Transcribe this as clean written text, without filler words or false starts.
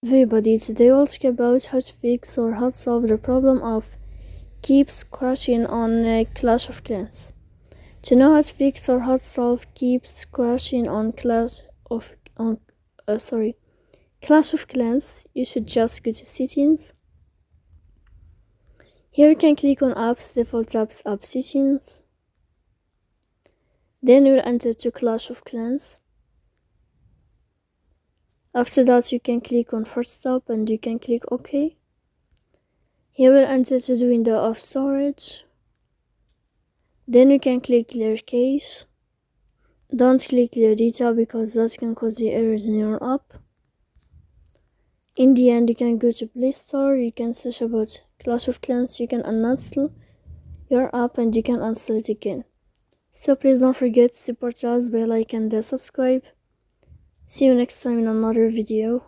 Everybody, today we'll talk about how to fix or how to solve the problem of keeps crashing on Clash of Clans. To know how to fix or how to solve keeps crashing on Clash of Clans, you should just go to settings. Here you can click on apps, default apps, app settings. Then you'll enter to Clash of Clans. After that, you can click on Force Stop and you can click OK. Here we'll enter to the window of storage. Then you can click clear cache. Don't click clear data because that can cause the errors in your app. In the end, you can go to Play Store, you can search about Clash of Clans, you can uninstall your app and you can install it again. So please don't forget to support us by like and subscribe. See you next time in another video.